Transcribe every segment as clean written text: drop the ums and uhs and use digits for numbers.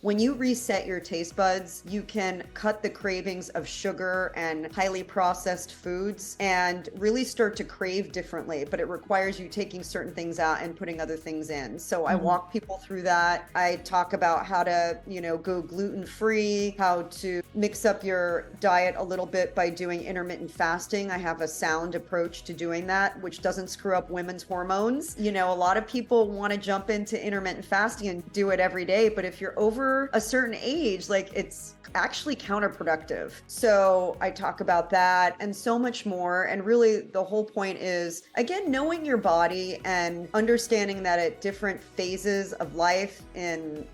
When you reset your taste buds, you can cut the cravings of sugar and highly processed foods and really start to crave differently, but it requires you taking certain things out and putting other things in. So I walk people through that. I talk about how to, go gluten-free, how to mix up your diet a little bit by doing intermittent fasting. I have a sound approach to doing that, which doesn't screw up women's hormones. A lot of people want to jump into intermittent fasting and do it every day, but if you're over a certain age, it's actually counterproductive. So I talk about that and so much more. And really the whole point is, again, knowing your body and understanding that at different phases of life in,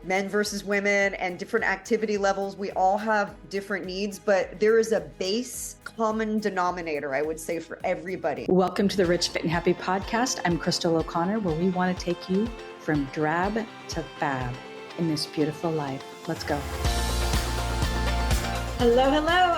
men versus women and different activity levels, we all have different needs, but there is a base common denominator, I would say, for everybody. Welcome to the Rich, Fit, and Happy podcast. I'm Crystal O'Connor, where we want to take you from drab to fab in this beautiful life. Let's go. Hello.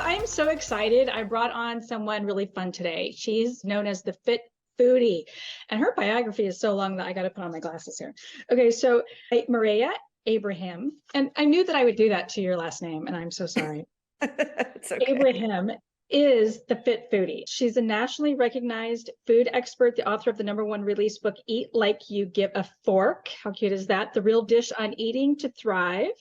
I'm so excited. I brought on someone really fun today. She's known as the Fit Foodie, and her biography is so long that I got to put on my glasses here. Okay, so Mareya Abraham, and I knew that I would do that to your last name, and I'm so sorry. It's okay. Abraham is the Fit Foodie. She's a nationally recognized food expert, the author of the #1 release book, Eat Like You Give a Fork. How cute is that? The Real Dish on Eating to Thrive.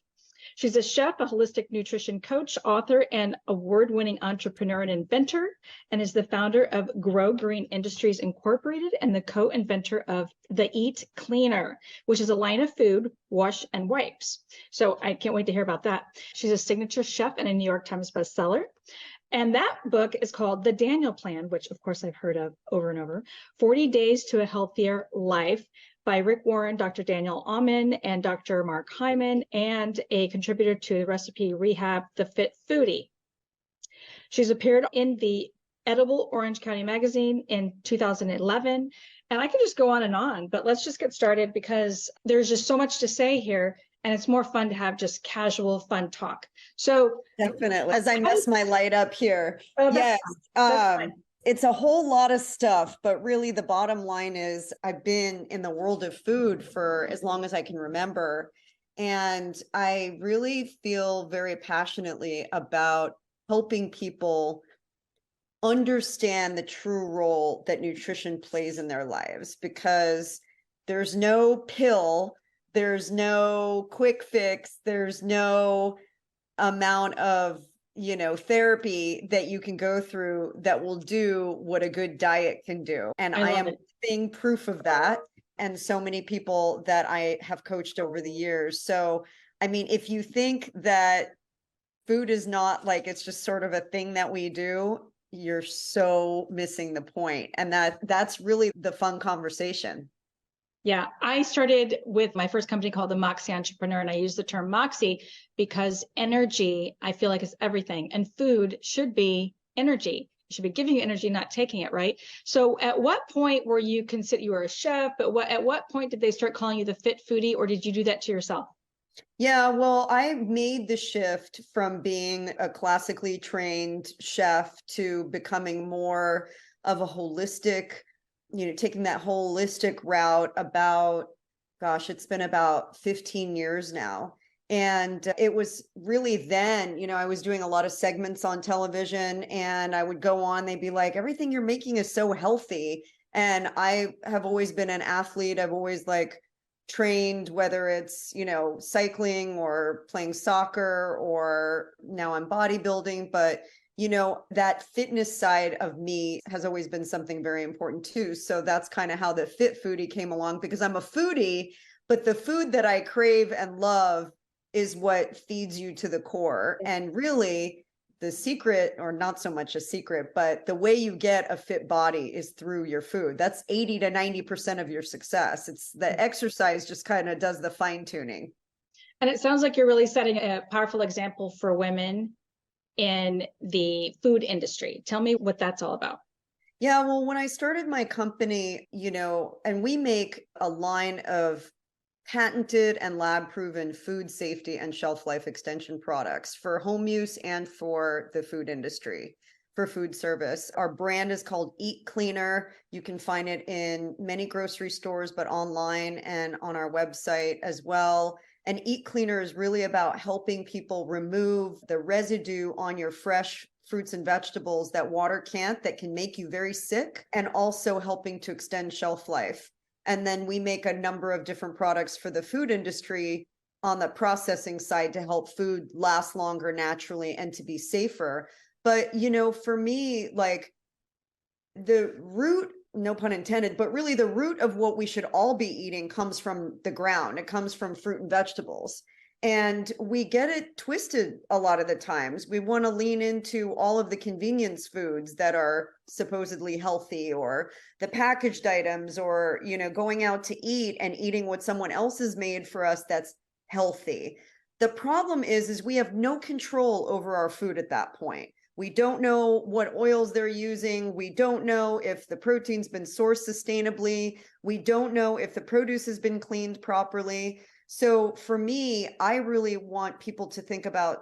She's a chef, a holistic nutrition coach, author, and award-winning entrepreneur and inventor, and is the founder of Grow Green Industries Incorporated and the co-inventor of the Eat Cleaner, which is a line of food, wash, and wipes. So I can't wait to hear about that. She's a signature chef and a New York Times bestseller. And that book is called The Daniel Plan, which of course I've heard of over and over, 40 Days to a Healthier Life by Rick Warren, Dr. Daniel Amen, and Dr. Mark Hyman, and a contributor to Recipe Rehab, the Fit Foodie. She's appeared in the Edible Orange County Magazine in 2011. And I can just go on, but let's just get started because there's just so much to say here. And it's more fun to have just casual, fun talk. So definitely, as I mess my light up here. Yes. It's a whole lot of stuff, but really the bottom line is I've been in the world of food for as long as I can remember. And I really feel very passionately about helping people understand the true role that nutrition plays in their lives, because there's no pill, there's no quick fix, there's no amount of therapy that you can go through that will do what a good diet can do. And I am seeing proof of that. And so many people that I have coached over the years. So, if you think that food is not it's just sort of a thing that we do, you're so missing the point. And that's really the fun conversation. Yeah, I started with my first company called the Moxie Entrepreneur, and I use the term Moxie because energy, I feel like, is everything, and food should be energy. It should be giving you energy, not taking it, right? So at what point were you considered, you were a chef, but at what point did they start calling you the Fit Foodie, or did you do that to yourself? Yeah, well, I made the shift from being a classically trained chef to becoming more of a holistic, taking that holistic route about, it's been about 15 years now. And it was really then, I was doing a lot of segments on television and I would go on, they'd be like, everything you're making is so healthy. And I have always been an athlete. I've always trained, whether it's, cycling or playing soccer, or now I'm bodybuilding, but that fitness side of me has always been something very important too. So that's kind of how the Fit Foodie came along, because I'm a foodie, but the food that I crave and love is what feeds you to the core. And really the secret, or not so much a secret, but the way you get a fit body is through your food. That's 80 to 90% of your success. It's the exercise just kind of does the fine tuning. And it sounds like you're really setting a powerful example for women in the food industry. Tell me what that's all about. Yeah, well, when I started my company, and we make a line of patented and lab proven food safety and shelf life extension products for home use and for the food industry, for food service. Our brand is called Eat Cleaner. You can find it in many grocery stores, but online and on our website as well. And Eat Cleaner is really about helping people remove the residue on your fresh fruits and vegetables that water can't, that can make you very sick, and also helping to extend shelf life. And then we make a number of different products for the food industry on the processing side to help food last longer naturally and to be safer. But, for me, like the root, no pun intended, but really the root of what we should all be eating comes from the ground. It comes from fruit and vegetables. And we get it twisted a lot of the times. We want to lean into all of the convenience foods that are supposedly healthy, or the packaged items, or, going out to eat and eating what someone else has made for us that's healthy. The problem is we have no control over our food at that point. We don't know what oils they're using. We don't know if the protein's been sourced sustainably. We don't know if the produce has been cleaned properly. So for me, I really want people to think about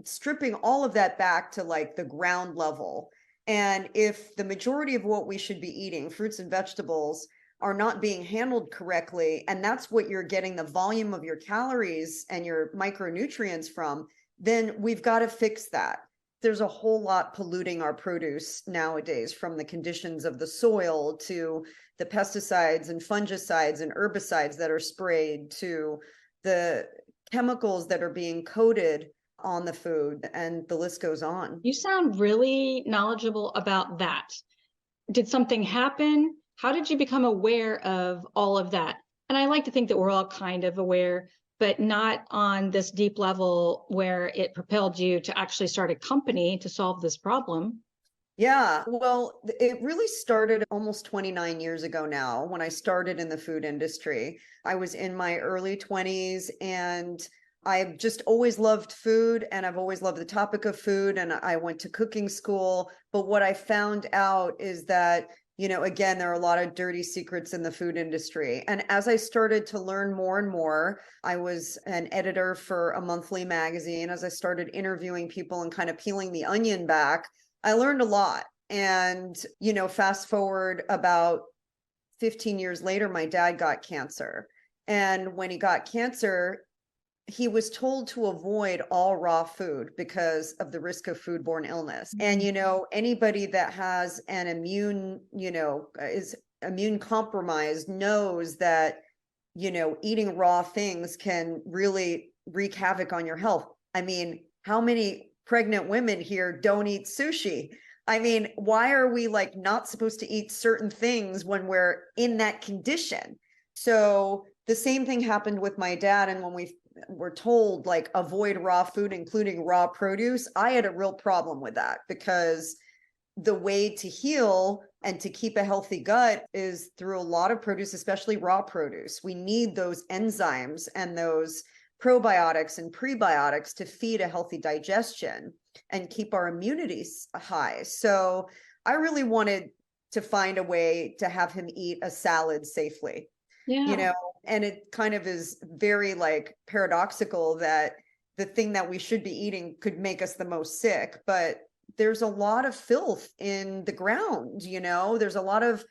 stripping all of that back to like the ground level. And if the majority of what we should be eating, fruits and vegetables, are not being handled correctly, and that's what you're getting the volume of your calories and your micronutrients from, then we've got to fix that. There's a whole lot polluting our produce nowadays, from the conditions of the soil to the pesticides and fungicides and herbicides that are sprayed to the chemicals that are being coated on the food, and the list goes on. You sound really knowledgeable about that. Did something happen? How did you become aware of all of that? And I like to think that we're all kind of aware, but not on this deep level where it propelled you to actually start a company to solve this problem. Yeah, well, it really started almost 29 years ago now when I started in the food industry. I was in my early 20s, and I've just always loved food, and I've always loved the topic of food, and I went to cooking school. But what I found out is that, again, there are a lot of dirty secrets in the food industry. And as I started to learn more and more, I was an editor for a monthly magazine. As I started interviewing people and kind of peeling the onion back, I learned a lot. And, fast forward about 15 years later, my dad got cancer. And when he got cancer, he was told to avoid all raw food because of the risk of foodborne illness. And, anybody that has an is immune compromised knows that, eating raw things can really wreak havoc on your health. I mean, how many pregnant women here don't eat sushi? I mean, why are we like not supposed to eat certain things when we're in that condition? So the same thing happened with my dad. And when we were told like avoid raw food, including raw produce, I had a real problem with that, because the way to heal and to keep a healthy gut is through a lot of produce, especially raw produce. We need those enzymes and those probiotics and prebiotics to feed a healthy digestion and keep our immunity high. So I really wanted to find a way to have him eat a salad safely. Yeah. And it kind of is very like paradoxical that the thing that we should be eating could make us the most sick, but there's a lot of filth in the ground. There's a lot of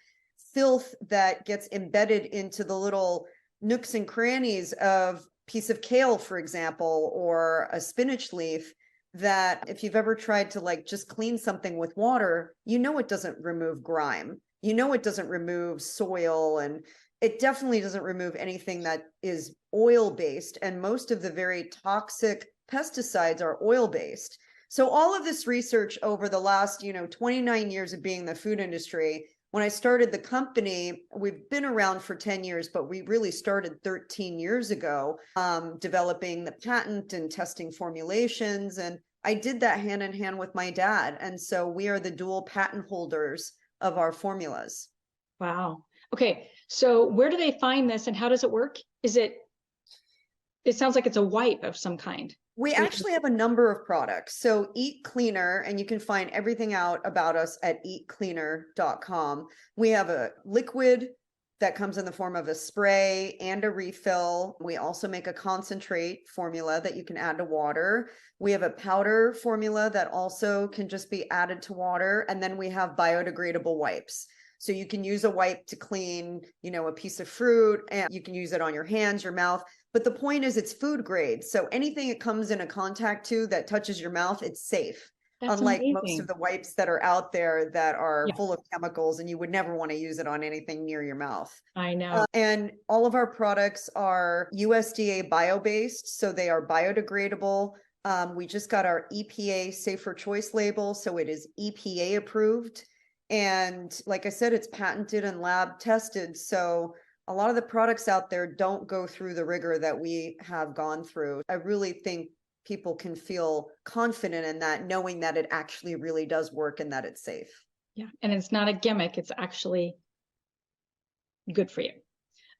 filth that gets embedded into the little nooks and crannies of piece of kale, for example, or a spinach leaf, that if you've ever tried to like just clean something with water, it doesn't remove grime, it doesn't remove soil, and it definitely doesn't remove anything that is oil-based. And most of the very toxic pesticides are oil-based. So all of this research over the last, 29 years of being in the food industry, when I started the company, we've been around for 10 years, but we really started 13 years ago, developing the patent and testing formulations. And I did that hand in hand with my dad. And so we are the dual patent holders of our formulas. Wow. Okay. So where do they find this and how does it work? It sounds like it's a wipe of some kind. We actually have a number of products. So Eat Cleaner, and you can find everything out about us at eatcleaner.com. We have a liquid that comes in the form of a spray and a refill. We also make a concentrate formula that you can add to water. We have a powder formula that also can just be added to water. And then we have biodegradable wipes. So you can use a wipe to clean, a piece of fruit, and you can use it on your hands, your mouth. But the point is it's food grade. So anything it comes into contact to that touches your mouth, it's safe. That's Unlike most amazing. of the wipes that are out there that are Yeah. full of chemicals and you would never want to use it on anything near your mouth. I know. And all of our products are USDA bio-based, so they are biodegradable. We just got our EPA Safer Choice label, so it is EPA approved. And like I said, it's patented and lab tested. So a lot of the products out there don't go through the rigor that we have gone through. I really think people can feel confident in that, knowing that it actually really does work and that it's safe. Yeah. And it's not a gimmick. It's actually good for you.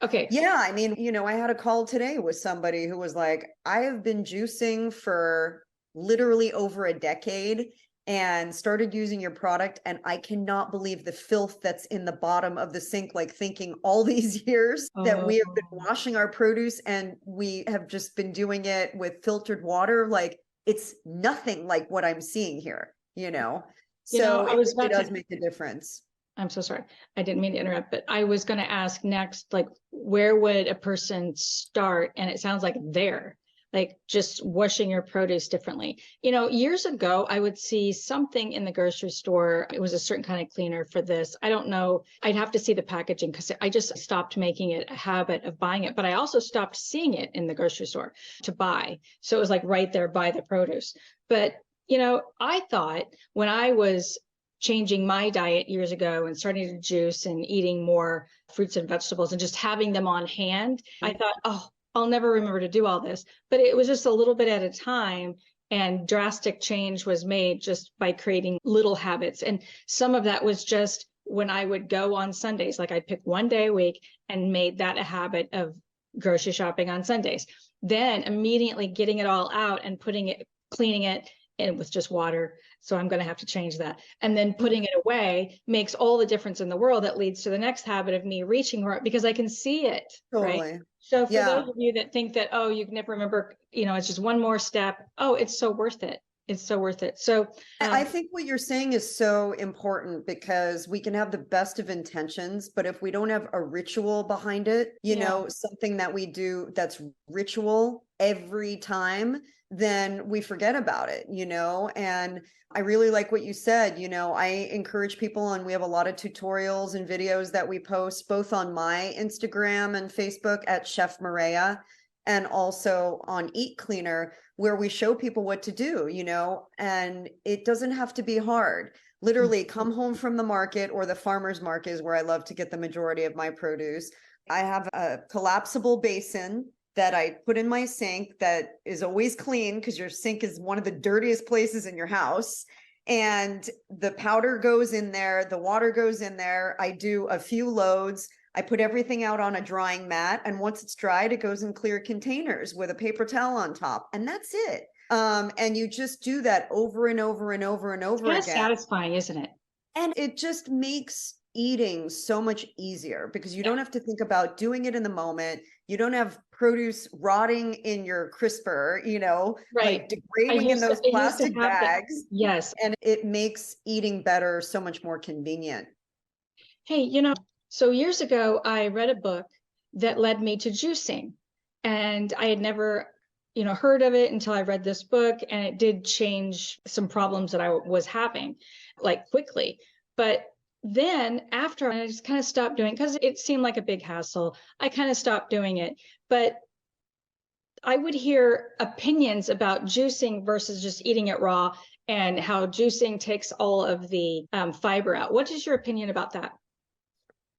Okay. Yeah. I mean, I had a call today with somebody who was like, I have been juicing for literally over a decade and started using your product, and I cannot believe the filth that's in the bottom of the sink, like thinking all these years that we have been washing our produce and we have just been doing it with filtered water. Like, it's nothing like what I'm seeing here, so it really does make a difference. I'm so sorry. I didn't mean to interrupt, but I was going to ask next, like, where would a person start? And it sounds like there, like just washing your produce differently. Years ago, I would see something in the grocery store. It was a certain kind of cleaner for this. I don't know. I'd have to see the packaging because I just stopped making it a habit of buying it. But I also stopped seeing it in the grocery store to buy. So it was like right there by the produce. But, I thought when I was changing my diet years ago and starting to juice and eating more fruits and vegetables and just having them on hand, I thought, oh, I'll never remember to do all this. But it was just a little bit at a time, and drastic change was made just by creating little habits. And some of that was just when I would go on Sundays, like I'd pick one day a week and made that a habit of grocery shopping on Sundays. Then immediately getting it all out and cleaning it in with just water. So I'm going to have to change that. And then putting it away makes all the difference in the world. That leads to the next habit of me reaching for it because I can see it. Totally. Right. So for those of you that think that, oh, you can never remember, it's just one more step. Oh, it's so worth it. It's so worth it. So I think what you're saying is so important because we can have the best of intentions, but if we don't have a ritual behind it, something that we do that's ritual every time, then we forget about it, and I really like what you said. I encourage people, and we have a lot of tutorials and videos that we post both on my Instagram and Facebook at Chef Mareya, and also on Eat Cleaner, where we show people what to do, and it doesn't have to be hard. Literally come home from the market, or the farmer's market is where I love to get the majority of my produce. I have a collapsible basin that I put in my sink that is always clean, because your sink is one of the dirtiest places in your house. And the powder goes in there, the water goes in there. I do a few loads. I put everything out on a drying mat, and once it's dried, it goes in clear containers with a paper towel on top, and that's it. And you just do that over and over and over and over again. It's satisfying, isn't it? And it just makes eating so much easier because you don't have to think about doing it in the moment. You don't have produce rotting in your crisper, like degrading in those plastic bags. Yes. And it makes eating better, so much more convenient. Hey, so years ago, I read a book that led me to juicing, and I had never, heard of it until I read this book, and it did change some problems that I was having, like, quickly. But then after, I just kind of stopped doing it because it seemed like a big hassle. I kind of stopped doing it, but I would hear opinions about juicing versus just eating it raw, and how juicing takes all of the fiber out. What is your opinion about that?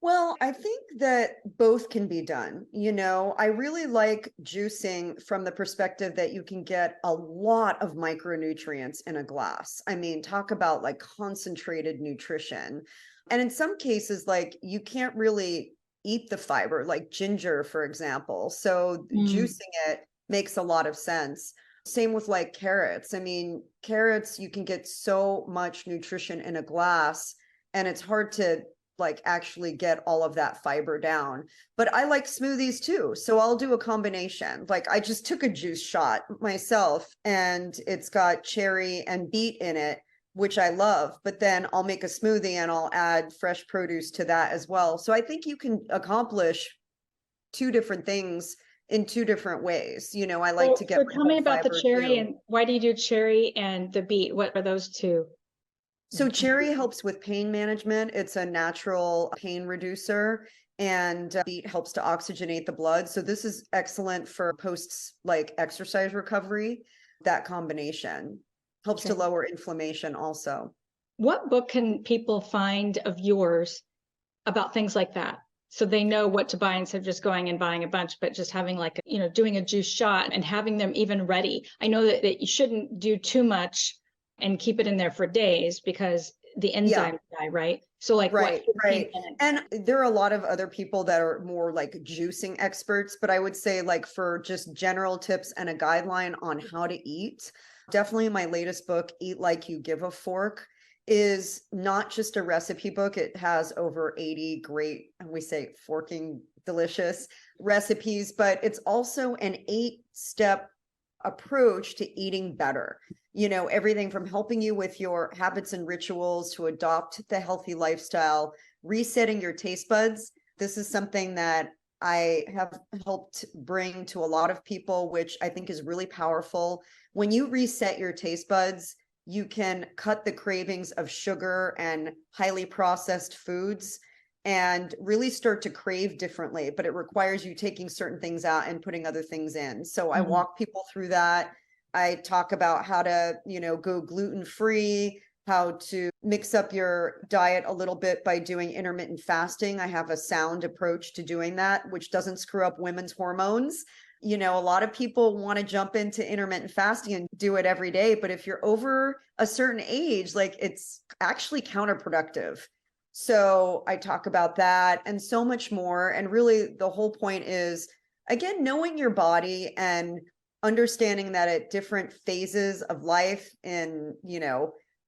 Well, I think that both can be done. I really like juicing from the perspective that you can get a lot of micronutrients in a glass. I mean, talk about like concentrated nutrition. And in some cases, like, you can't really eat the fiber, like ginger, for example. So juicing it makes a lot of sense. Same with like carrots. I mean, carrots, you can get so much nutrition in a glass, and it's hard to like actually get all of that fiber down. But I like smoothies too. So I'll do a combination. Like, I just took a juice shot myself, and it's got cherry and beet in it, which I love. But then I'll make a smoothie and I'll add fresh produce to that as well. So I think you can accomplish two different things in two different ways. You know, I like to get So my tell me whole about the fiber cherry, too. and why do you do cherry and the beet? What are those two? So cherry helps with pain management. It's a natural pain reducer, and beet helps to oxygenate the blood. So this is excellent for posts like exercise recovery. That combination helps to Okay. lower inflammation also. What book can people find of yours about things like that? So they know what to buy instead of just going and buying a bunch, but just having like, doing a juice shot and having them even ready. I know that you shouldn't do too much and keep it in there for days because the Yeah. enzymes die, right? So like what, Right, 15 right. minutes? And there are a lot of other people that are more like juicing experts, but I would say like for just general tips and a guideline on how to eat, definitely my latest book, Eat Like You Give a Fork, is not just a recipe book. It has over 80 great, and we say forking delicious recipes, but it's also an 8-step approach to eating better. You know, everything from helping you with your habits and rituals to adopt the healthy lifestyle, resetting your taste buds. This is something that I have helped bring to a lot of people, which I think is really powerful. When you reset your taste buds, you can cut the cravings of sugar and highly processed foods and really start to crave differently, but it requires you taking certain things out and putting other things in. So I walk people through that. I talk about how to, go gluten-free, how to mix up your diet a little bit by doing intermittent fasting. I have a sound approach to doing that, which doesn't screw up women's hormones. A lot of people want to jump into intermittent fasting and do it every day, but if you're over a certain age, like it's actually counterproductive. So I talk about that and so much more. And really, the whole point is, again, knowing your body and understanding that at different phases of life in,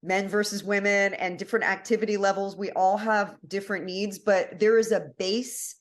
men versus women and different activity levels, we all have different needs, but there is a base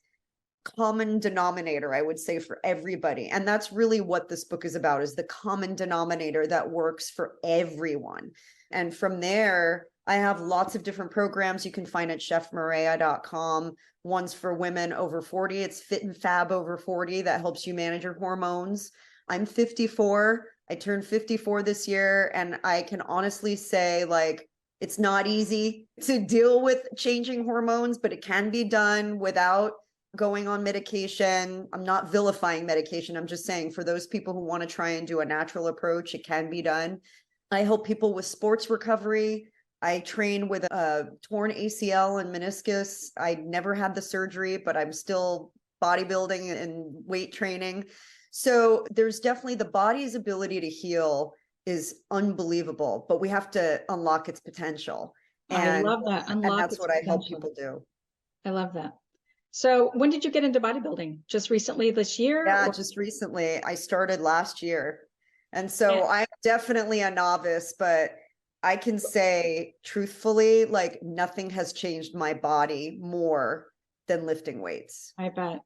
common denominator, I would say, for everybody. And that's really what this book is about, is the common denominator that works for everyone. And from there, I have lots of different programs you can find at chefmareya.com. One's for women over 40. It's Fit and Fab over 40 that helps you manage your hormones. I'm 54. I turned 54 this year, and I can honestly say, like, it's not easy to deal with changing hormones, but it can be done without going on medication. I'm not vilifying medication. I'm just saying for those people who want to try and do a natural approach, it can be done. I help people with sports recovery. I train with a torn ACL and meniscus. I never had the surgery, but I'm still bodybuilding and weight training. So there's definitely the body's ability to heal is unbelievable, but we have to unlock its potential. I love that. And Unlock that's its what I help potential. people do. I love that. So when did you get into bodybuilding? Just recently this year? Yeah, Or- just recently. I started last year. And so And- I'm definitely a novice, but I can say truthfully, like nothing has changed my body more than lifting weights. I bet.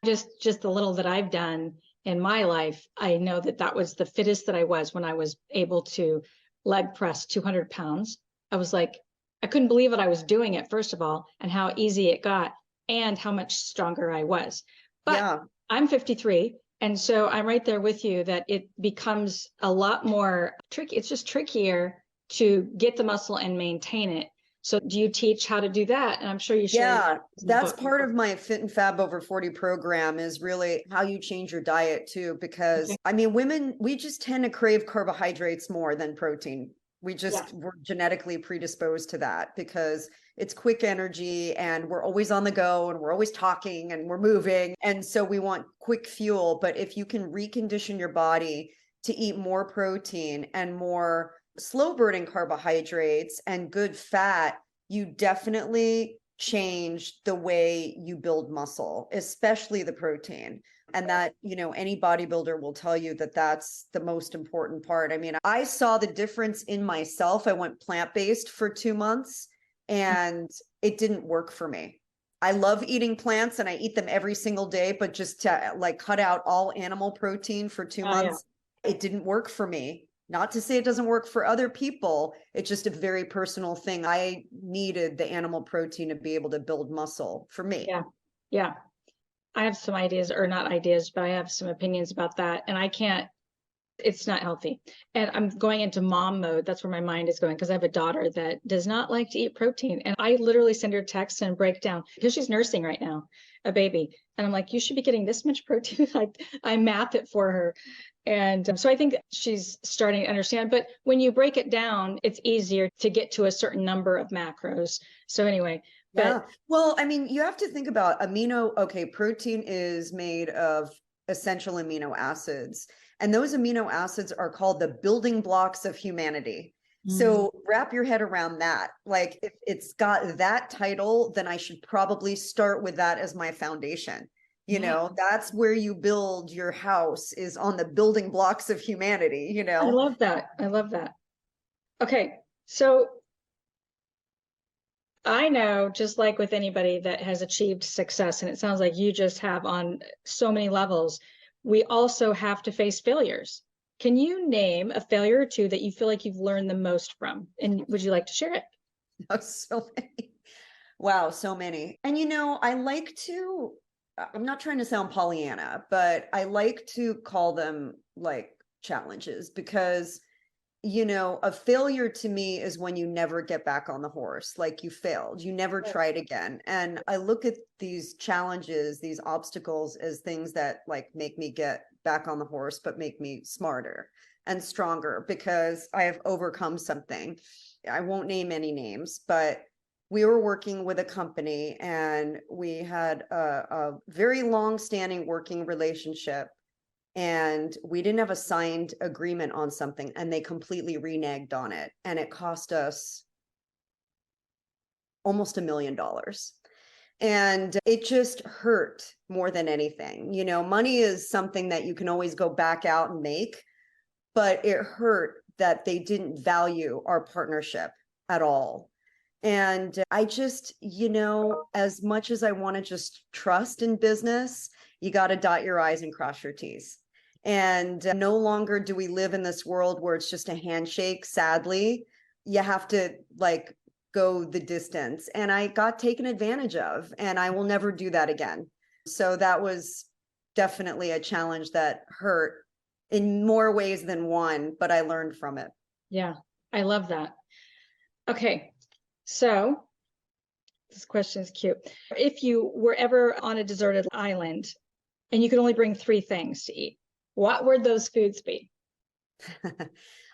Just the little that I've done in my life, I know that that was the fittest that I was when I was able to leg press 200 pounds. I was like, I couldn't believe it. I was doing it, first of all, and how easy it got and how much stronger I was. But Yeah. I'm 53. And so I'm right there with you that it becomes a lot more tricky. It's just trickier to get the muscle and maintain it. So do you teach how to do that? And I'm sure you share Yeah, in the that's book. part of my Fit and Fab over 40 program, is really how you change your diet too. Because Okay. I mean, women, we just tend to crave carbohydrates more than protein. We just were genetically predisposed to that because it's quick energy and we're always on the go and we're always talking and we're moving. And so we want quick fuel. But if you can recondition your body to eat more protein and more slow burning carbohydrates and good fat, you definitely change the way you build muscle, especially the protein. And that, any bodybuilder will tell you that that's the most important part. I mean, I saw the difference in myself. I went plant-based for 2 months and it didn't work for me. I love eating plants and I eat them every single day, but just to like cut out all animal protein for 2 months, it didn't work for me. Not to say it doesn't work for other people. It's just a very personal thing. I needed the animal protein to be able to build muscle for me. Yeah. Yeah. I have some ideas, or not ideas, but I have some opinions about that. And I can't, it's not healthy. And I'm going into mom mode. That's where my mind is going because I have a daughter that does not like to eat protein. And I literally send her texts and break down because she's nursing right now, a baby. And I'm like, you should be getting this much protein. I math it for her. And so I think she's starting to understand. But when you break it down, it's easier to get to a certain number of macros. So anyway, Yeah. but Well, I mean, you have to think about protein is made of essential amino acids, and those amino acids are called the building blocks of humanity. So wrap your head around that. Like, if it's got that title, then I should probably start with that as my foundation. You yeah, know, that's where you build your house, is on the building blocks of humanity, you I know. love that. I love that. Okay. So I know, just like with anybody that has achieved success, and it sounds like you just have on so many levels, we also have to face failures. Can you name a failure or two that you feel like you've learned the most from? And would you like to share it? So many. Wow, so many. And you know, I'm not trying to sound Pollyanna, but I like to call them like challenges, because you know, a failure to me is when you never get back on the horse, like you failed, you never tried again. And I look at these challenges, these obstacles, as things that like make me get back on the horse, but make me smarter and stronger because I have overcome something. I won't name any names, but we were working with a company and we had a very long standing working relationship, and we didn't have a signed agreement on something, and they completely reneged on it, and it cost us almost $1 million. And it just hurt more than anything. You know, money is something that you can always go back out and make, but it hurt that they didn't value our partnership at all. And I just, you know, as much as I want to just trust in business, you got to dot your I's and cross your T's. And no longer do we live in this world where it's just a handshake. Sadly, you have to like go the distance. And I got taken advantage of, and I will never do that again. So that was definitely a challenge that hurt in more ways than one, but I learned from it. Yeah, I love that. Okay. So this question is cute. If you were ever on a deserted island and you could only bring three things to eat, what would those foods be?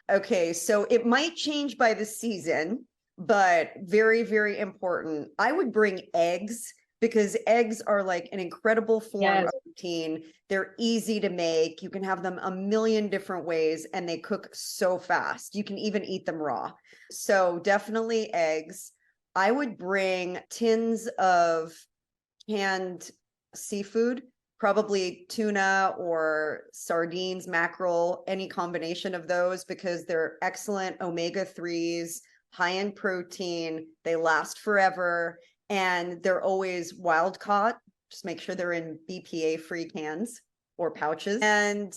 Okay, so it might change by the season, but very, very important. I would bring eggs, because eggs are like an incredible form of protein. They're easy to make. You can have them a million different ways and they cook so fast. You can even eat them raw. So definitely eggs. I would bring tins of canned seafood, probably tuna or sardines, mackerel, any combination of those, because they're excellent omega-3s, high in protein, they last forever, and they're always wild caught. Just make sure they're in BPA-free cans or pouches. And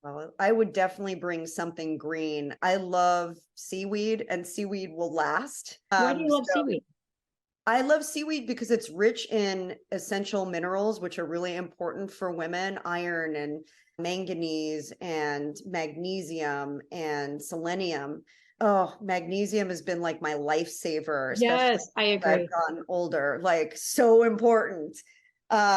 well, I would definitely bring something green. I love seaweed, and seaweed will last. Why do you love seaweed? I love seaweed because it's rich in essential minerals, which are really important for women: iron and manganese and magnesium and selenium. Oh, magnesium has been like my lifesaver, especially Yes, I as agree. I've gotten older, like so important.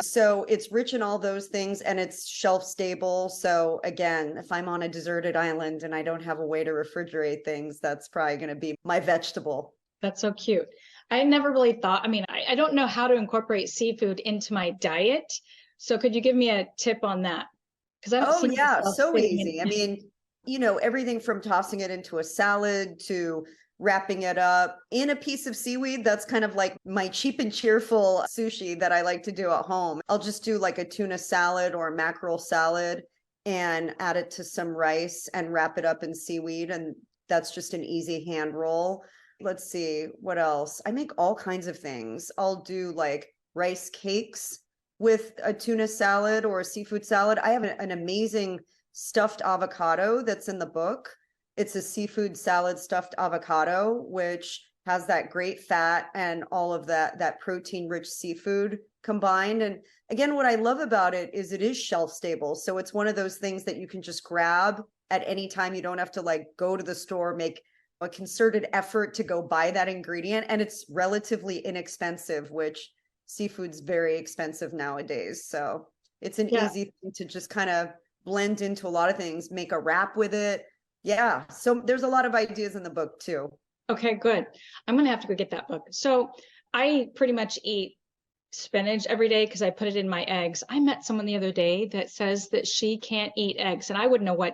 So it's rich in all those things, and it's shelf stable. So again, if I'm on a deserted island and I don't have a way to refrigerate things, that's probably going to be my vegetable. That's so cute. I never really thought, I mean, I don't know how to incorporate seafood into my diet. So could you give me a tip on that? Because I don't Oh see yeah, myself so fitting easy. I in. mean, you know, everything from tossing it into a salad to wrapping it up in a piece of seaweed. That's kind of like my cheap and cheerful sushi that I like to do at home. I'll just do like a tuna salad or a mackerel salad and add it to some rice and wrap it up in seaweed. And that's just an easy hand roll. Let's see, what else? I make all kinds of things. I'll do like rice cakes with a tuna salad or a seafood salad. I have an amazing stuffed avocado that's in the book. It's a seafood salad stuffed avocado, which has that great fat and all of that protein rich seafood combined. And again, what I love about it is shelf stable. So it's one of those things that you can just grab at any time. You don't have to like go to the store, make a concerted effort to go buy that ingredient. And it's relatively inexpensive, which seafood's very expensive nowadays. So it's an easy thing to just kind of blend into a lot of things, make a wrap with it. Yeah. So there's a lot of ideas in the book too. Okay, good. I'm going to have to go get that book. So I pretty much eat spinach every day because I put it in my eggs. I met someone the other day that says that she can't eat eggs, and I wouldn't know what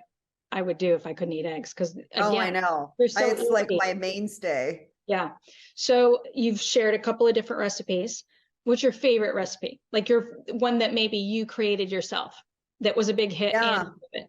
I would do if I couldn't eat eggs, because Oh, I know. so It's like my mainstay. Yeah. So you've shared a couple of different recipes. What's your favorite recipe? Like your one that maybe you created yourself that was a big hit? Yeah. And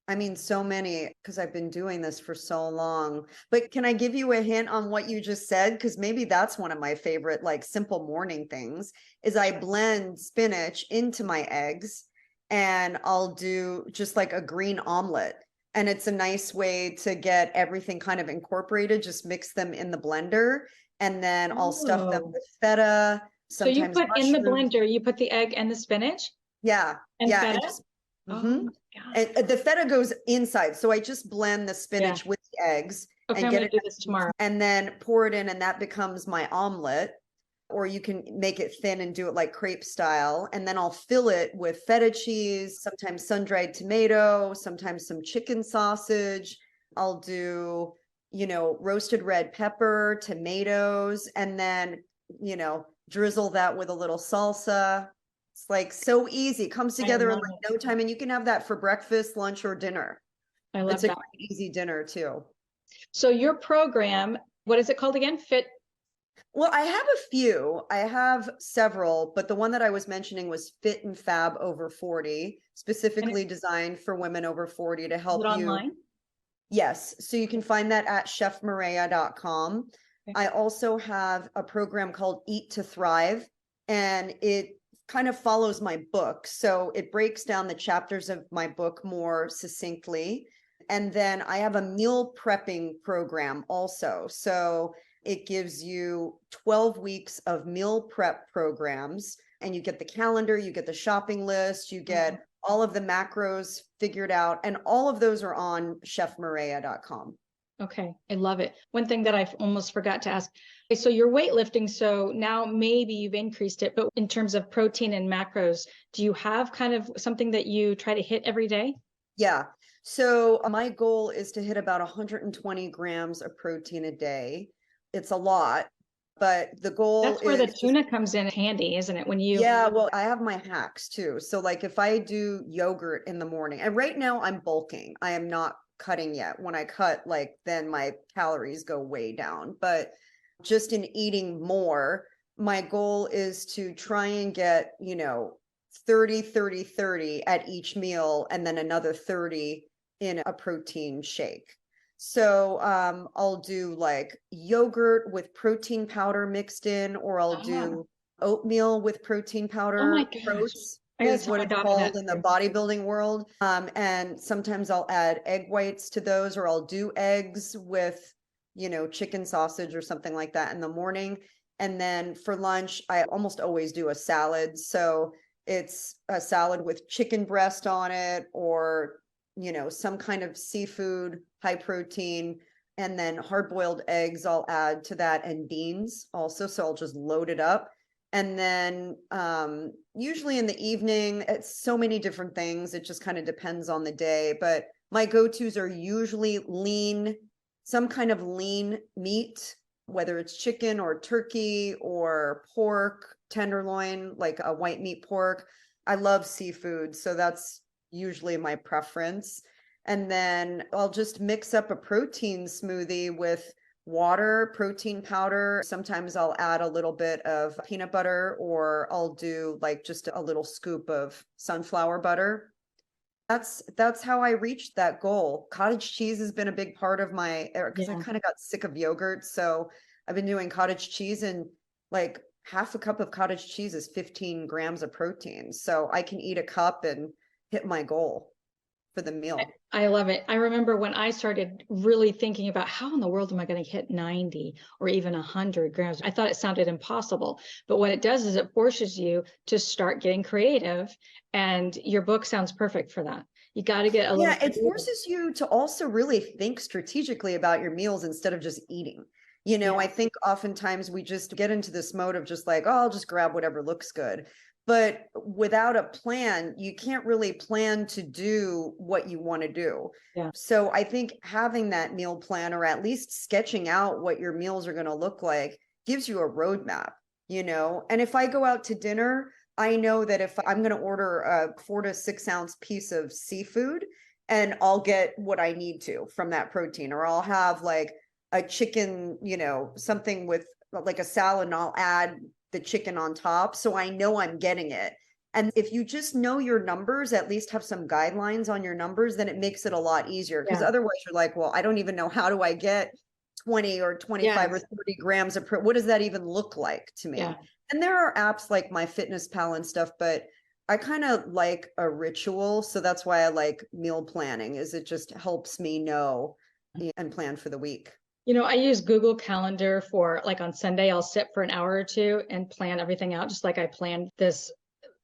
I mean, so many, because I've been doing this for so long. But can I give you a hint on what you just said? Because maybe that's one of my favorite, like simple morning things, is I blend spinach into my eggs and I'll do just like a green omelet. And it's a nice way to get everything kind of incorporated, just mix them in the blender. And then I'll stuff them with feta. So you put mushrooms. in the blender, you put the egg and the spinach? Yeah. And yeah. feta? And just, Oh and the feta goes inside. So I just blend the spinach with the eggs Okay, and I'm get gonna it do this tomorrow. and then pour it in, and that becomes my omelet. Or you can make it thin and do it like crepe style. And then I'll fill it with feta cheese, sometimes sun-dried tomato, sometimes some chicken sausage. I'll do, roasted red pepper, tomatoes, and then, drizzle that with a little salsa. It's like so easy, comes together in like no time. And you can have that for breakfast, lunch, or dinner. I love It's a easy dinner too. So your program, what is it called again? Well, I have a few. I have several, but the one that I was mentioning was Fit and Fab over 40, specifically designed for women over 40 to help you. Online? Yes. So you can find that at chefmareya.com. Okay. I also have a program called Eat to Thrive, and it kind of follows my book. So it breaks down the chapters of my book more succinctly. And then I have a meal prepping program also. So it gives you 12 weeks of meal prep programs, and you get the calendar, you get the shopping list, you get all of the macros figured out, and all of those are on chefmareya.com. Okay, I love it. One thing that I almost forgot to ask. So you're weightlifting, so now maybe you've increased it, but in terms of protein and macros, do you have kind of something that you try to hit every day? Yeah. So my goal is to hit about 120 grams of protein a day. It's a lot, but the goal That's where the tuna comes in handy, isn't it? Yeah, well, I have my hacks too. So like if I do yogurt in the morning, and right now I'm bulking, I am not cutting yet. When I cut, like then my calories go way down. But just in eating more, my goal is to try and get, 30, 30, 30 at each meal, and then another 30 in a protein shake. So I'll do like yogurt with protein powder mixed in, or I'll do oatmeal with protein powder. Oh my gosh. Is what it's called in the bodybuilding world. And sometimes I'll add egg whites to those, or I'll do eggs with, chicken sausage or something like that in the morning. And then for lunch, I almost always do a salad. So it's a salad with chicken breast on it, or some kind of seafood, high protein, and then hard-boiled eggs I'll add to that, and beans also. So I'll just load it up. And then usually in the evening, it's so many different things. It just kind of depends on the day. But my go-tos are usually lean, some kind of lean meat, whether it's chicken or turkey or pork, tenderloin, like a white meat pork. I love seafood, so that's usually my preference. And then I'll just mix up a protein smoothie with water, protein powder. Sometimes I'll add a little bit of peanut butter, or I'll do like just a little scoop of sunflower butter. That's how I reached that goal. Cottage cheese has been a big part of my, because I kind of got sick of yogurt. So I've been doing cottage cheese, and like half a cup of cottage cheese is 15 grams of protein. So I can eat a cup and hit my goal for the meal. I love it. I remember when I started really thinking about how in the world am I going to hit 90 or even 100 grams? I thought it sounded impossible. But what it does is it forces you to start getting creative. And your book sounds perfect for that. You got to get a little. Yeah, it forces you to also really think strategically about your meals instead of just eating. I think oftentimes we just get into this mode of just like, oh, I'll just grab whatever looks good. But without a plan, you can't really plan to do what you want to do. Yeah. So I think having that meal plan, or at least sketching out what your meals are going to look like, gives you a roadmap, And if I go out to dinner, I know that if I'm going to order a 4 to 6 ounce piece of seafood, and I'll get what I need to from that protein, or I'll have like a chicken, something with like a salad, and I'll add the chicken on top. So I know I'm getting it. And if you just know your numbers, at least have some guidelines on your numbers, then it makes it a lot easier. Because otherwise you're like, well, I don't even know, how do I get 20 or 25 or 30 grams of what does that even look like to me? And there are apps like MyFitnessPal and stuff, but I kind of like a ritual. So that's why I like meal planning, is it just helps me know and plan for the week. I use Google Calendar for, like, on Sunday, I'll sit for an hour or two and plan everything out, just like I planned this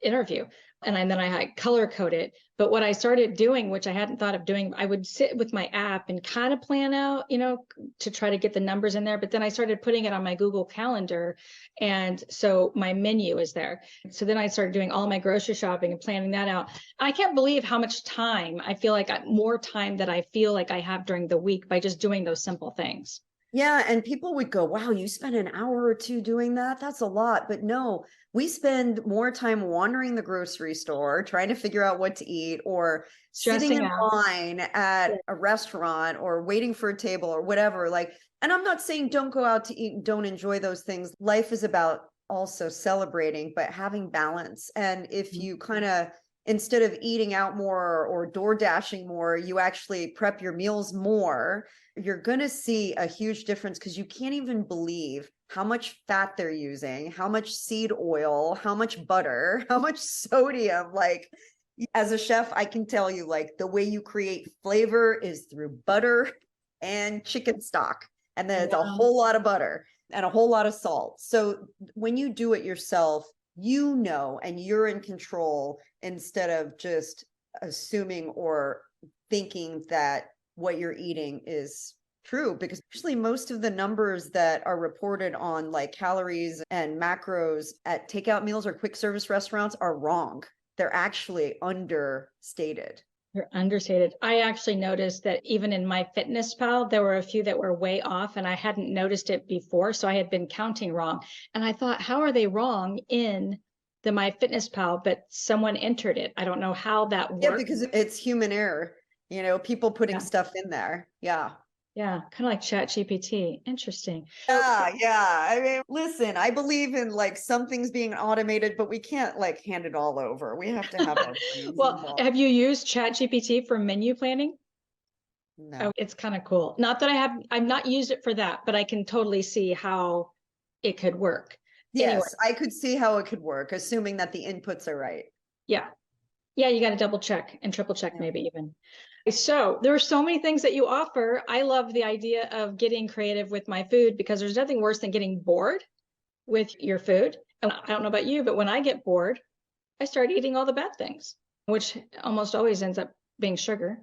interview. And then I color code it. But what I started doing, which I hadn't thought of doing, I would sit with my app and kind of plan out, to try to get the numbers in there. But then I started putting it on my Google Calendar. And so my menu is there. So then I started doing all my grocery shopping and planning that out. I can't believe how much time I feel like more time that I feel like I have during the week by just doing those simple things. Yeah. And people would go, wow, you spend an hour or two doing that? That's a lot. But no, we spend more time wandering the grocery store, trying to figure out what to eat, or sitting in line at a restaurant, or waiting for a table, or whatever. And I'm not saying don't go out to eat and don't enjoy those things. Life is about also celebrating, but having balance. And if you kind of, instead of eating out more or door dashing more, you actually prep your meals more, you're going to see a huge difference, because you can't even believe how much fat they're using, how much seed oil, how much butter, how much sodium. Like, as a chef, I can tell you, like, the way you create flavor is through butter and chicken stock. And then it's a whole lot of butter and a whole lot of salt. So when you do it yourself, and you're in control, instead of just assuming or thinking that what you're eating is true. Because actually most of the numbers that are reported on, like, calories and macros at takeout meals or quick service restaurants, are wrong. They're actually understated. They're understated. I actually noticed that even in MyFitnessPal, there were a few that were way off, and I hadn't noticed it before. So I had been counting wrong. And I thought, how are they wrong in the MyFitnessPal? But someone entered it. I don't know how that works. Yeah, because it's human error. People putting stuff in there. Yeah. Yeah, kind of like ChatGPT. Interesting. Yeah. I mean, listen, I believe in, like, some things being automated, but we can't, like, hand it all over. We have to have our Well, involved. have you used ChatGPT for menu planning? No. Oh, it's kind of cool. Not that I've not used it for that, but I can totally see how it could work. Yes, anyway. I could see how it could work, assuming that the inputs are right. Yeah. Yeah, you got to double check and triple check, maybe even. So there are so many things that you offer. I love the idea of getting creative with my food, because there's nothing worse than getting bored with your food. And I don't know about you, but when I get bored, I start eating all the bad things, which almost always ends up being sugar.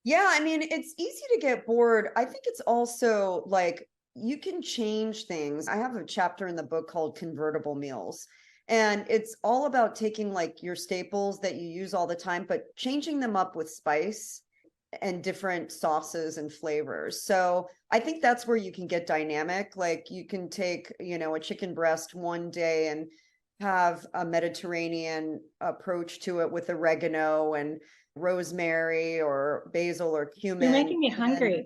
Yeah, I mean, it's easy to get bored. I think it's also like, you can change things. I have a chapter in the book called Convertible Meals. And it's all about taking, like, your staples that you use all the time, but changing them up with spice and different sauces and flavors. So I think that's where you can get dynamic. Like, you can take, a chicken breast one day and have a Mediterranean approach to it with oregano and rosemary or basil or cumin. You're making me hungry.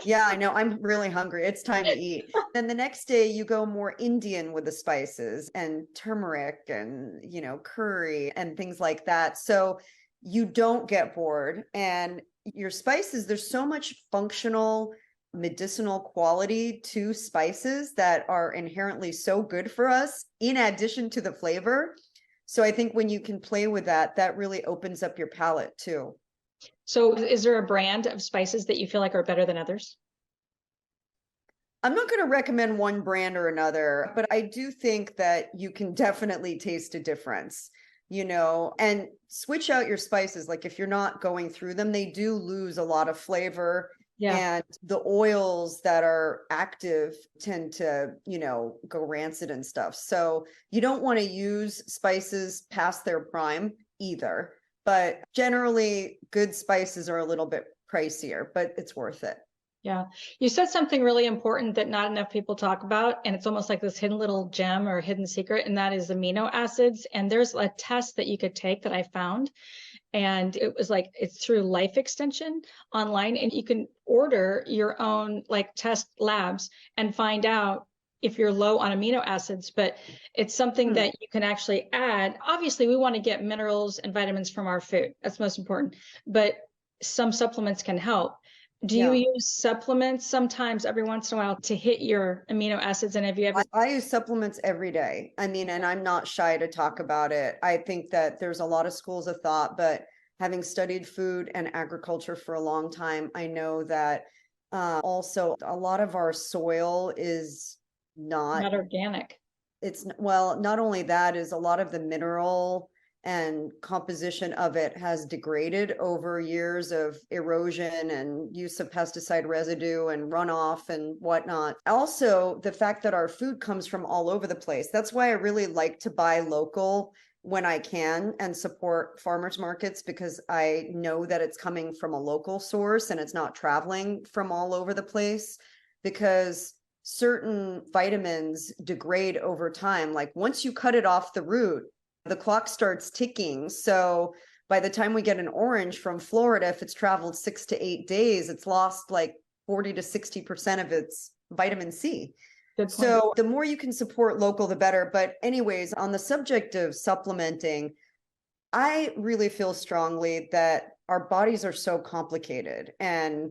Yeah, I know. I'm really hungry. It's time to eat. Then the next day you go more Indian with the spices and turmeric and, curry and things like that. So you don't get bored. And your spices, there's so much functional medicinal quality to spices that are inherently so good for us, in addition to the flavor. So I think when you can play with that, that really opens up your palate too. So is there a brand of spices that you feel like are better than others? I'm not going to recommend one brand or another, but I do think that you can definitely taste a difference, and switch out your spices. Like if you're not going through them, they do lose a lot of flavor. Yeah. And the oils that are active tend to, go rancid and stuff. So you don't want to use spices past their prime either. But generally, good spices are a little bit pricier, but it's worth it. Yeah. You said something really important that not enough people talk about, and it's almost like this hidden little gem or hidden secret, and that is amino acids. And there's a test that you could take that I found, and it was like it's through Life Extension online, and you can order your own like test labs and find out if you're low on amino acids, but it's something that you can actually add. Obviously, we want to get minerals and vitamins from our food. That's most important, but some supplements can help. Do you use supplements sometimes every once in a while to hit your amino acids? And have you ever? I use supplements every day. I mean, and I'm not shy to talk about it. I think that there's a lot of schools of thought, but having studied food and agriculture for a long time, I know that also a lot of our soil is Not organic. well, not only that, is a lot of the mineral and composition of it has degraded over years of erosion and use of pesticide residue and runoff and whatnot. Also, the fact that our food comes from all over the place. That's why I really like to buy local when I can and support farmers markets, because I know that it's coming from a local source and it's not traveling from all over the place, because certain vitamins degrade over time. Like once you cut it off the root, the clock starts ticking. So by the time we get an orange from Florida, if it's traveled 6 to 8 days, it's lost like 40 to 60% of its vitamin C. So the more you can support local, the better. But anyways, on the subject of supplementing, I really feel strongly that our bodies are so complicated. And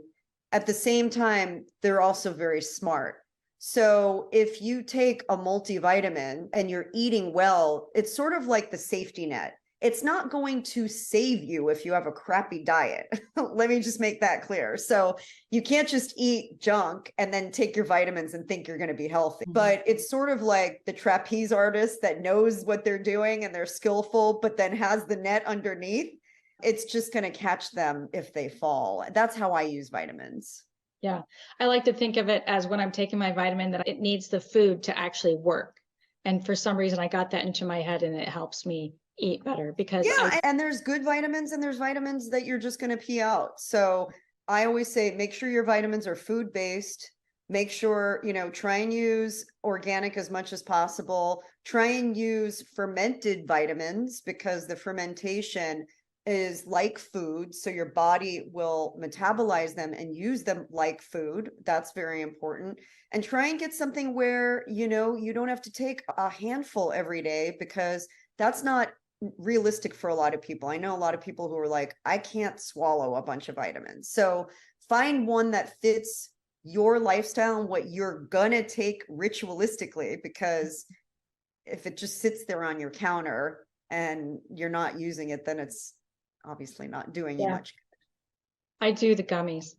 at the same time, they're also very smart. So if you take a multivitamin and you're eating well, it's sort of like the safety net. It's not going to save you if you have a crappy diet. Let me just make that clear. So you can't just eat junk and then take your vitamins and think you're going to be healthy. But it's sort of like the trapeze artist that knows what they're doing and they're skillful, but then has the net underneath. It's just going to catch them if they fall. That's how I use vitamins. Yeah. I like to think of it as when I'm taking my vitamin that it needs the food to actually work. And for some reason, I got that into my head and it helps me eat better because and there's good vitamins and there's vitamins that you're just going to pee out. So I always say, make sure your vitamins are food-based. Make sure, try and use organic as much as possible. Try and use fermented vitamins because the fermentation is like food. So your body will metabolize them and use them like food. That's very important. And try and get something where, you don't have to take a handful every day, because that's not realistic for a lot of people. I know a lot of people who are like, I can't swallow a bunch of vitamins. So find one that fits your lifestyle and what you're gonna take ritualistically, because if it just sits there on your counter and you're not using it, then it's obviously not doing you much good. I do the gummies.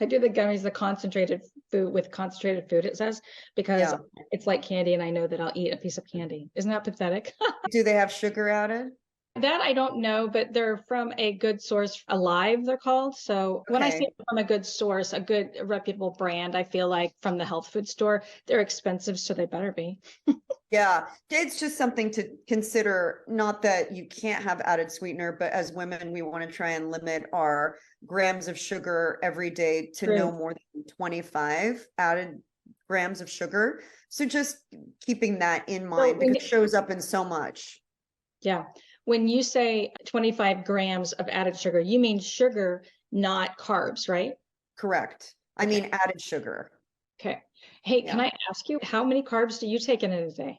The concentrated food with concentrated food, it says, because it's like candy and I know that I'll eat a piece of candy. Isn't that pathetic? Do they have sugar added? That I don't know, but they're from a good source. Alive, they're called. So when I say from a good source, a good reputable brand, I feel like from the health food store, they're expensive, so they better be. Yeah, it's just something to consider. Not that you can't have added sweetener, but as women, we want to try and limit our grams of sugar every day to no more than 25 added grams of sugar. So just keeping that in mind, because it shows up in so much. Yeah. When you say 25 grams of added sugar, you mean sugar, not carbs, right? Correct. I mean added sugar. Okay. Hey, can I ask you, how many carbs do you take in a day?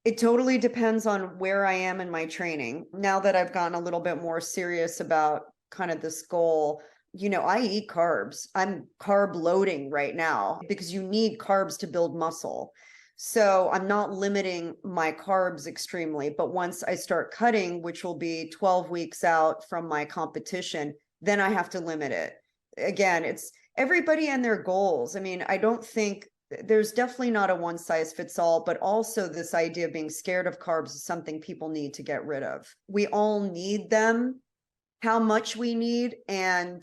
It totally depends on where I am in my training. Now that I've gotten a little bit more serious about kind of this goal, I eat carbs. I'm carb loading right now because you need carbs to build muscle. So I'm not limiting my carbs extremely, but once I start cutting, which will be 12 weeks out from my competition, then I have to limit it. Again, it's everybody and their goals. I mean, I don't think there's definitely not a one size fits all, but also this idea of being scared of carbs is something people need to get rid of. We all need them. How much we need and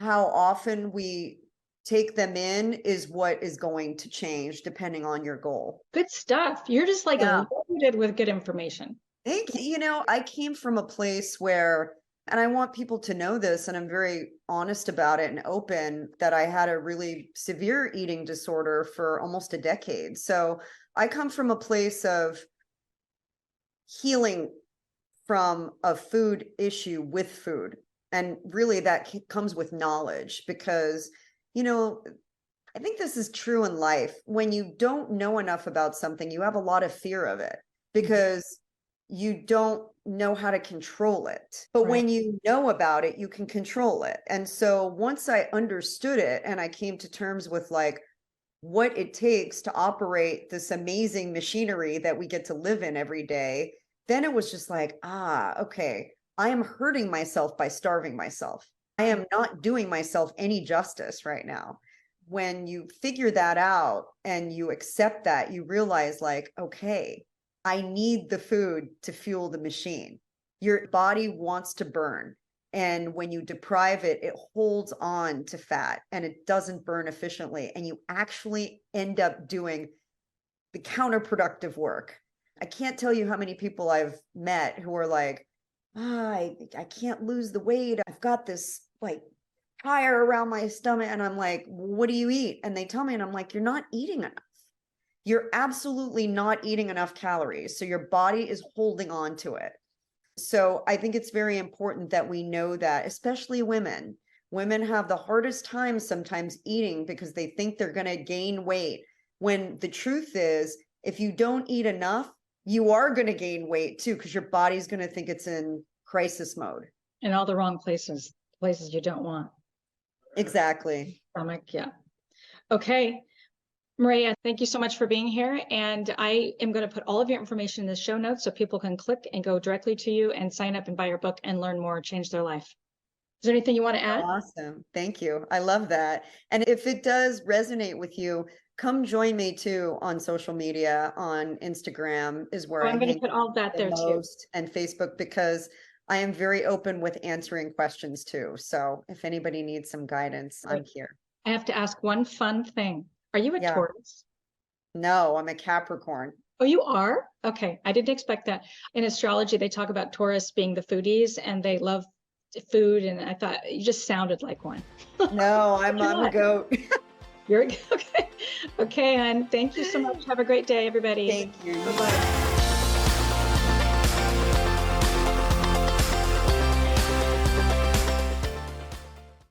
how often we take them in is what is going to change depending on your goal. Good stuff. You're just like loaded with good information. Thank you. You know, I came from a place where, and I want people to know this, and I'm very honest about it and open, that I had a really severe eating disorder for almost a decade. So I come from a place of healing from a food issue with food. And really that comes with knowledge, because, you know, I think this is true in life. When you don't know enough about something, you have a lot of fear of it because you don't know how to control it. But when you know about it, you can control it. And so once I understood it and I came to terms with like what it takes to operate this amazing machinery that we get to live in every day, then it was just like, okay, I am hurting myself by starving myself. I am not doing myself any justice right now. When you figure that out and you accept that, you realize like, okay, I need the food to fuel the machine. Your body wants to burn. And when you deprive it, it holds on to fat and it doesn't burn efficiently. And you actually end up doing the counterproductive work. I can't tell you how many people I've met who are like, I can't lose the weight. I've got this like fire around my stomach. And I'm like, what do you eat? And they tell me, and I'm like, you're not eating enough. You're absolutely not eating enough calories. So your body is holding on to it. So I think it's very important that we know that, especially women. Women have the hardest time sometimes eating because they think they're going to gain weight. When the truth is, if you don't eat enough, you are going to gain weight too, because your body's going to think it's in crisis mode. In all the wrong places you don't want. Exactly. Stomach, yeah. Okay. Mareya, thank you so much for being here. And I am going to put all of your information in the show notes so people can click and go directly to you and sign up and buy your book and learn more, change their life. Is there anything you want to add? Awesome. Thank you. I love that. And if it does resonate with you, come join me too on social media. On Instagram is where I'm going to put all of that there too. And Facebook, because I am very open with answering questions too. So if anybody needs some guidance, I'm here. I have to ask one fun thing. Are you a Taurus? No, I'm a Capricorn. Oh, you are? Okay. I didn't expect that. In astrology, they talk about Taurus being the foodies and they love food. And I thought you just sounded like one. No, I'm a goat. You're okay. Okay, hon. Thank you so much. Have a great day, everybody. Thank you. Bye-bye.